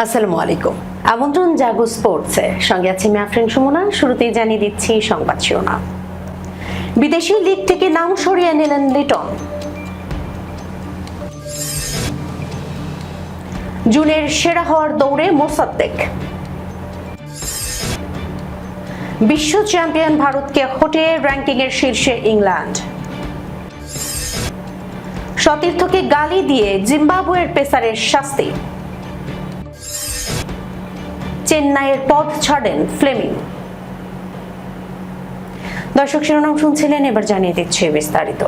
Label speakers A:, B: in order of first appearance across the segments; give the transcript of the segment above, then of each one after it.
A: আসসালামু আলাইকুম। আমন্ত্রণ জাগো স্পোর্টসে, সঙ্গে আছি আমি আফরিন সুমনা। শুরুতেই জানিয়ে দিচ্ছি সংবাদ শিরোনাম। বিদেশি লিগ থেকে নাম সরিয়ে নিলেন লিটন। জুনের সেরা হওয়ার দৌড়ে মোসাদ্দেক। বিশ্ব চ্যাম্পিয়ন ভারতকে হটিয়ে র্যাঙ্কিং এর শীর্ষে ইংল্যান্ড। সতীর্থকে গালি দিয়ে জিম্বাবুয়ের পেসারের শাস্তি। চেন্নাইয়ের পথ ছাড়েন ফ্লেমিং। দর্শক শিরোনাম শুনছিলেন, এবার জানিয়ে দিচ্ছি বিস্তারিত।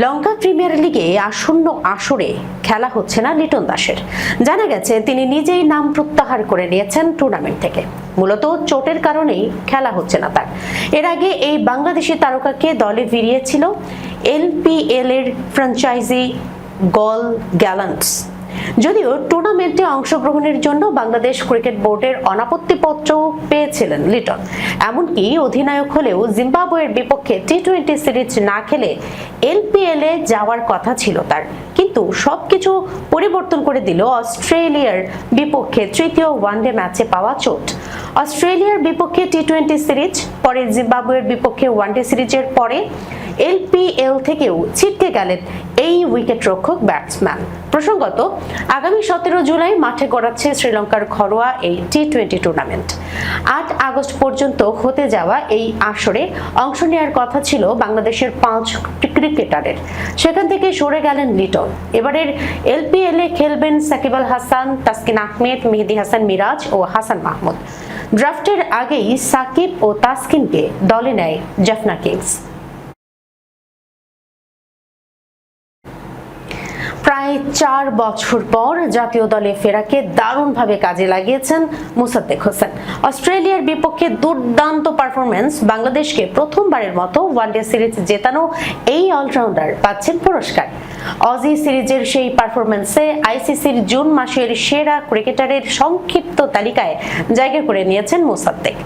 A: লঙ্কা প্রিমিয়ার লিগে আসন্ন আসরে খেলা হচ্ছে না লিটন দাসের। জানা গেছে তিনি নিজেই নাম প্রত্যাহার করে নিয়েছেন টুর্নামেন্ট থেকে। মূলত চোটের কারণেই খেলা হচ্ছে না তার। এর আগে এই বাংলাদেশি তারকাকে দলে ভিড়িয়েছিল এলপিএল এর ফ্র্যাঞ্চাইজি গল গ্যালান্টস। যদিও টুর্নামেন্টে অংশগ্রহণের জন্য বাংলাদেশ ক্রিকেট বোর্ডের অনাপত্তিপত্র পেয়েছিলেন লিটন। এমনকি অধিনায়ক হলেও জিম্বাবুয়ের বিপক্ষে টি-20 সিরিজ না খেলে এলপিএল এ যাওয়ার কথা ছিল তার। কিন্তু সবকিছু পরিবর্তন করে দিল অস্ট্রেলিয়ার বিপক্ষে তৃতীয় ওয়ানডে ম্যাচে পাওয়া চোট। অস্ট্রেলিয়ার বিপক্ষে টি-20 সিরিজ, পরে জিম্বাবুয়ের বিপক্ষে ওয়ানডে সিরিজের পরে এলপিএল থেকেও ছিটকে গেলেন এই উইকেট রক্ষক ব্যাটসম্যান। প্রসঙ্গত, আগামী 17 জুলাই মাঠে গড়াচ্ছে শ্রীলঙ্কার ঘরোয়া এই টি-20 টুর্নামেন্ট। 8 আগস্ট পর্যন্ত হতে যাওয়া এই আসরে অংশ নেওয়ার কথা ছিল বাংলাদেশের 5 ক্রিকেটারের। সেখান থেকে সরে গেলেন লিটন। এবারের এলপিএল এ খেলবেন সাকিব আল হাসান, তাসকিন আহমেদ, মেহেদী হাসান মিরাজ ও হাসান মাহমুদ। ড্রাফটের আগেই সাকিব ও তাসকিনকে দলে নেয় জাফনা কিংস। প্রায় 4 বছর পর জাতীয় দলে ফেরাকে দারুণভাবে কাজে লাগিয়েছেন মোসাদ্দেক হোসেন। অস্ট্রেলিয়ার বিপক্ষে দুর্দান্ত পারফরমেন্স বাংলাদেশকে প্রথমবারের মতো ওয়ানডে সিরিজ জেতানো এই অলরাউন্ডার পাচ্ছেন পুরস্কার। অজি সিরিজের সেই পারফরমেন্সে আইসিসির জুন মাসের সেরা ক্রিকেটারের সংক্ষিপ্ত তালিকায় জায়গা করে নিয়েছেন মোসাদ্দেক।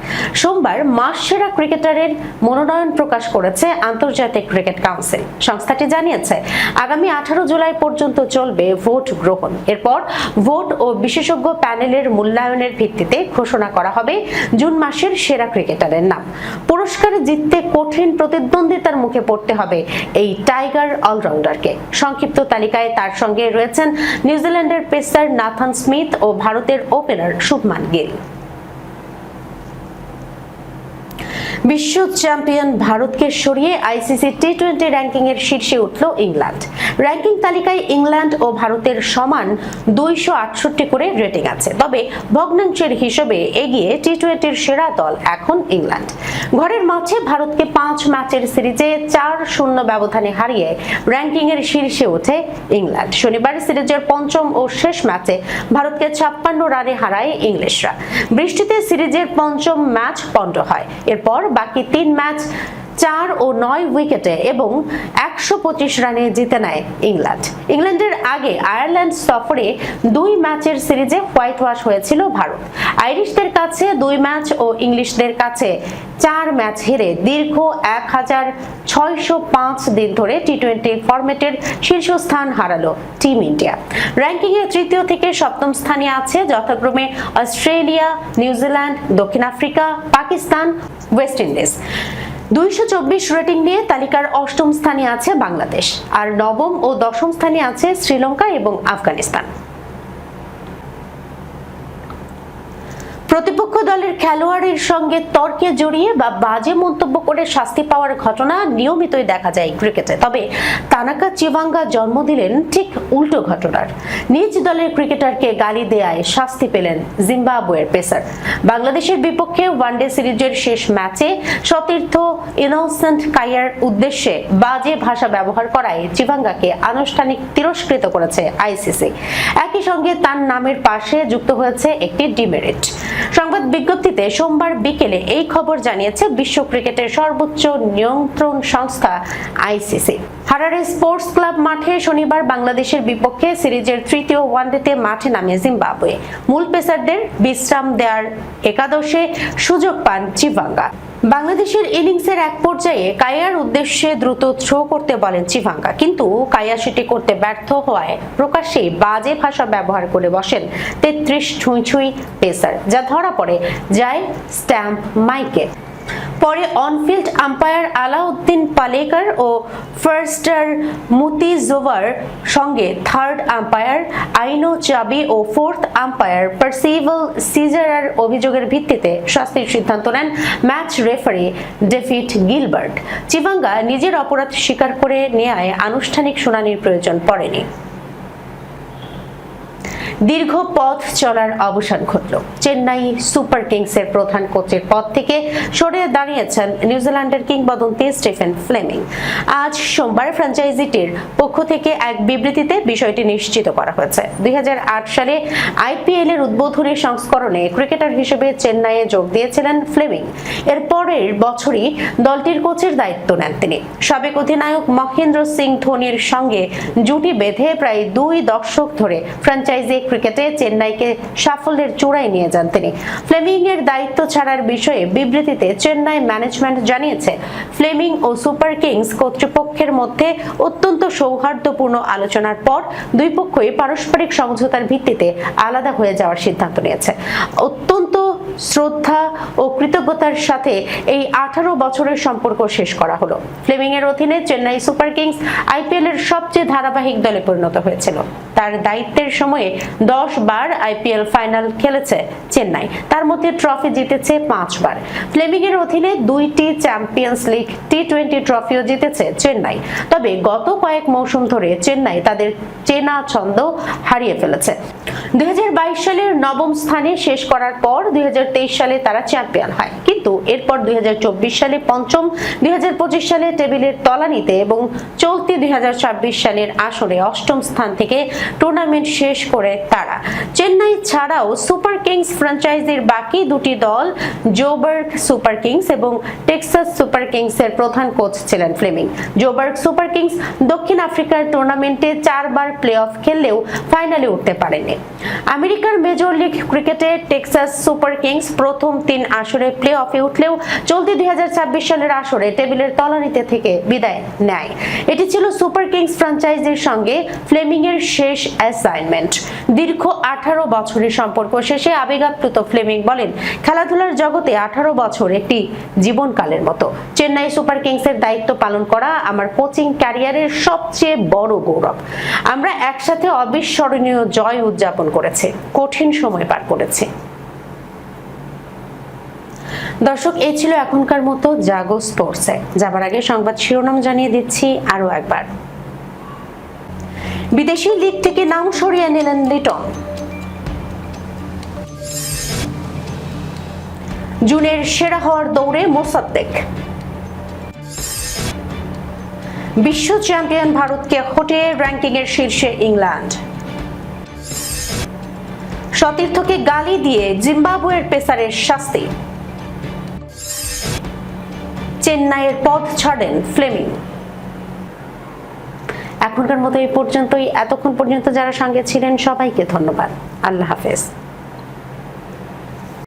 A: সোমবার মাস সেরা ক্রিকেটারের মনোনয়ন প্রকাশ করেছে আন্তর্জাতিক ক্রিকেট কাউন্সিল। সংস্থাটি জানিয়েছে আগামী 18 জুলাই পর্যন্ত চলবে ভোট গ্রহণ। এরপর ভোট ও বিশেষজ্ঞ প্যানেলের মূল্যায়নের ভিত্তিতে ঘোষণা করা হবে জুন মাসের সেরা ক্রিকেটারের নাম। পুরস্কার জিততে কঠিন প্রতিদ্বন্দ্বিতার মুখে পড়তে হবে এই টাইগার অলরাউন্ডারকে। সংক্ষিপ্ত তালিকায় তার সঙ্গে রয়েছেন নিউজিল্যান্ডের পেসার নাথান স্মিথ ও ভারতের ওপেনার শুভমান গিল। বিশ্ব চ্যাম্পিয়ন ভারতকে সরিয়ে আইসিসি টি-20 র্যাঙ্কিং এর শীর্ষে উঠল ইংল্যান্ড। র্যাঙ্কিং তালিকায় ইংল্যান্ড ও ভারতের সমান 268 করে রেটিং আছে। তবে ভগ্নাংশের হিসেবে এগিয়ে টি-20 সেরা দল এখন ইংল্যান্ড। ঘরের মাঠে ভারতকে 5 ম্যাচের সিরিজে 4-0 ব্যবধানে হারিয়ে র্যাঙ্কিং এর শীর্ষে ওঠে ইংল্যান্ড। শনিবার সিরিজের পঞ্চম ও শেষ ম্যাচে ভারতকে 56 রানে হারায় ইংলিশরা। বৃষ্টিতে সিরিজের পঞ্চম ম্যাচ পণ্ড হয়। এরপর বাকি 3 ম্যাচ 4 ও 9 উইকেটে এবং 125 রানে জিতে নেয় ইংল্যান্ড। ইংল্যান্ডের আগে আয়ারল্যান্ড সফরে 2 ম্যাচের সিরিজে হোয়াইট ওয়াশ হয়েছিল ভারত। আইরিশদের কাছে 2 ম্যাচ ও ইংলিশদের কাছে 4 ম্যাচ হেরে দীর্ঘ 1605 দিন ধরে টি-20 ফরম্যাটের শীর্ষস্থান হারালো টিম ইন্ডিয়া। র্যাঙ্কিং এর তৃতীয় থেকে সপ্তম স্থানে আছে যথাক্রমে অস্ট্রেলিয়া, নিউজিল্যান্ড, দক্ষিণ Africa, Pakistan, West Indies. 224 rating নিয়ে তালিকার 8ম স্থানে আছে বাংলাদেশ, আর 9ম ও 10ম স্থানে আছে শ্রীলঙ্কা এবং আফগানিস্তান। প্রতিপক্ষ দলের খেলোয়াড়ের সঙ্গে তর্কে জড়িয়ে বা বাজে মন্তব্য করে শাস্তি পাওয়ার ঘটনা নিয়মিতই দেখা যায় ক্রিকেটে। তবে তানাকা চিভাঙ্গা জন্ম দিলেন ঠিক উল্টো ঘটনার। নিজ দলের ক্রিকেটারকে গালি দেয়ায় শাস্তি পেলেন জিম্বাবুয়ের পেসার। বাংলাদেশের বিপক্ষে ওয়ানডে সিরিজের শেষ ম্যাচে সতীর্থ ইনোসেন্ট কাইয়ার উদ্দেশ্যে বাজে ভাষা ব্যবহার করায় চিভাঙ্গাকে আনুষ্ঠানিক তিরস্কৃত করেছে আইসিসি। একই সঙ্গে তার নামের পাশে যুক্ত হয়েছে একটি ডিমেরিট। সংবাদ বিজ্ঞপ্তিতে সোমবার বিকেলে এই খবর জানিয়েছে বিশ্ব ক্রিকেটের সর্বোচ্চ নিয়ন্ত্রণ সংস্থা আইসিসি। হারারে স্পোর্টস ক্লাব মাঠে শনিবার বাংলাদেশের বিপক্ষে সিরিজের তৃতীয় ওয়ানডেতে মাঠে নামে জিম্বাবুয়ে। মূল পেসারদের বিশ্রাম দেওয়ার একাদশে সুযোগ পান চিভাঙ্গা। বাংলাদেশের ইনিংসের এক পর্যায়ে কায়ার উদ্দেশ্যে দ্রুত থ্রো করতে বলেন চিভাঙ্গা, কিন্তু কায়া সেটি করতে ব্যর্থ হওয়ায় প্রকাশ্যেই বাজে ভাষা ব্যবহার করে বসেন ৩৩ ছুঁই পেসার, যা ধরা পড়ে যায় স্ট্যাম্প মাইকে। পরে অনফিল্ড আম্পায়ার আলাউদ্দিন পালেকার ও ফার্স্টার মুতিজোভার সঙ্গে থার্ড আম্পায়ার আইনো চাবি ও ফোর্থ আম্পায়ার পার্সিভাল সিজারার অভিযোগের ভিত্তিতে শাস্তির সিদ্ধান্ত নেন ম্যাচ রেফারি ডেভিড গিলবার্ট। চিভাঙ্গা নিজের অপরাধ স্বীকার করে নেওয়ায় আনুষ্ঠানিক শুনানির প্রয়োজন পড়েনি। দীর্ঘ পথ চলার অবসান ঘটল। চেন্নাই সুপার কিংসের প্রধান কোচের পদ থেকে সরে দাঁড়িয়েছেন নিউজিল্যান্ডের কিংবদন্তি স্টিফেন ফ্লেমিং। আজ সোমবার ফ্র্যাঞ্চাইজিটির পক্ষ থেকে এক বিবৃতিতে বিষয়টি নিশ্চিত করা হয়েছে। 2008 সালে আইপিএল এর উদ্বোধনী সংস্করণে ক্রিকেটার হিসেবে চেন্নাইয়ে যোগ দিয়েছিলেন ফ্লেমিং। এর পরের বছরই দলটির কোচের দায়িত্ব নেন তিনি। সাবেক অধিনায়ক মহেন্দ্র সিং ধোনির সঙ্গে জুটি বেঁধে প্রায় 2 দশক ধরে ফ্র্যাঞ্চাইজি ক্রিকেটে চেন্নাইকে সাফল্যের চূড়ায় নিয়ে যান তিনি। ফ্লেমিং এর দায়িত্ব ছাড়ার বিষয়ে বিবৃতিতে চেন্নাই ম্যানেজমেন্ট জানিয়েছে, ফ্লেমিং ও সুপার কিংস কর্তৃপক্ষের মধ্যে অত্যন্ত সৌহার্দ্যপূর্ণ আলোচনার পর দুই পক্ষই পারস্পরিক সমঝোতার ভিত্তিতে আলাদা হয়ে যাওয়ার সিদ্ধান্ত নিয়েছে। অত্যন্ত শ্রদ্ধা ও কৃতজ্ঞতার সাথে এই 18 বছরের সম্পর্ক শেষ করা হলো। ফ্লেমিং এর অধীনে চেন্নাই সুপার কিংস আইপিএল এর সবচেয়ে ধারাবাহিক দলে পরিণত হয়েছিল। তার দায়িত্বের সময়ে 10 বার আইপিএল ফাইনাল খেলেছে চেন্নাই, তার মধ্যে ট্রফি জিতেছে 5 বার। ফ্লেমিং এর অধীনে 2টি চ্যাম্পিয়ন্স লিগ টি20 ট্রফিও জিতেছে চেন্নাই। তবে গত কয়েক মৌসুম ধরে চেন্নাই তাদের চেনা ছন্দ হারিয়ে ফেলেছে। 2022 সালের 9ম স্থানে শেষ করার পর 2023 সালে তারা চ্যাম্পিয়ন হয়, কিন্তু এরপর 2024 সালে 5ম, 2025 সালে টেবিলের তলানিতে এবং চলতি 2026 সালের আসরে 8ম স্থান থেকে টুর্নামেন্ট শেষ করে তারা। চেন্নাই ছাড়াও সুপার কিংস ফ্র্যাঞ্চাইজির বাকি দুটি দল জোবার্গ সুপার কিংস এবং টেক্সাস সুপার কিংস এর প্রধান কোচ ছিলেন ফ্লেমিং। জোবার্গ সুপার কিংস দক্ষিণ আফ্রিকার টুর্নামেন্টে 4 বার প্লে অফ খেললেও ফাইনালে উঠতে পারেনি। আমেরিকার মেজর লিগ ক্রিকেটে টেক্সাস সুপার কিংস প্রথম 3 আসরে প্লে অফে উঠলেও চলতি 2026 সালের আসরে টেবিলের তলানিতে থেকে বিদায় নেয়। এটি ছিল সুপার কিংস ফ্র্যাঞ্চাইজির সঙ্গে ফ্লেমিং এর শেষ অ্যাসাইনমেন্ট। দীর্ঘ 18 বছরের সম্পর্ক শেষে আবেগাপ্লুত ফ্লেমিং বলেন, খেলাধুলার জগতে 18 বছর একটি জীবনকালের মতো। চেন্নাই সুপার কিংসের দায়িত্ব পালন করা আমার কোচিং ক্যারিয়ারের সবচেয়ে বড় গৌরব। আমরা একসাথে অবিস্মরণীয় জয় উদযাপন করেছি, কঠিন সময় পার করেছি। দর্শক, এই ছিল এখনকার মতো জাগো স্পোর্টসে। যাবার আগে সংবাদ শিরোনাম জানিয়ে দিচ্ছি আরো একবার। বিদেশি লিগ থেকে নাম সরিয়ে নিলেন লিটন। জুনের সেরা হওয়ার দৌড়ে মোসাদ্দেক। বিশ্ব চ্যাম্পিয়ন ভারতকে হটিয়ে র্যাঙ্কিং এর শীর্ষে ইংল্যান্ড। সতীর্থকে গালি দিয়ে জিম্বাবুয়ের পেসারের শাস্তি। চেন্নাইয়ের পদ ছাড়েন ফ্লেমিং। এখনকার মতো এই পর্যন্তই। এতক্ষণ পর্যন্ত যারা সঙ্গে ছিলেন সবাইকে ধন্যবাদ। আল্লাহ হাফেজ।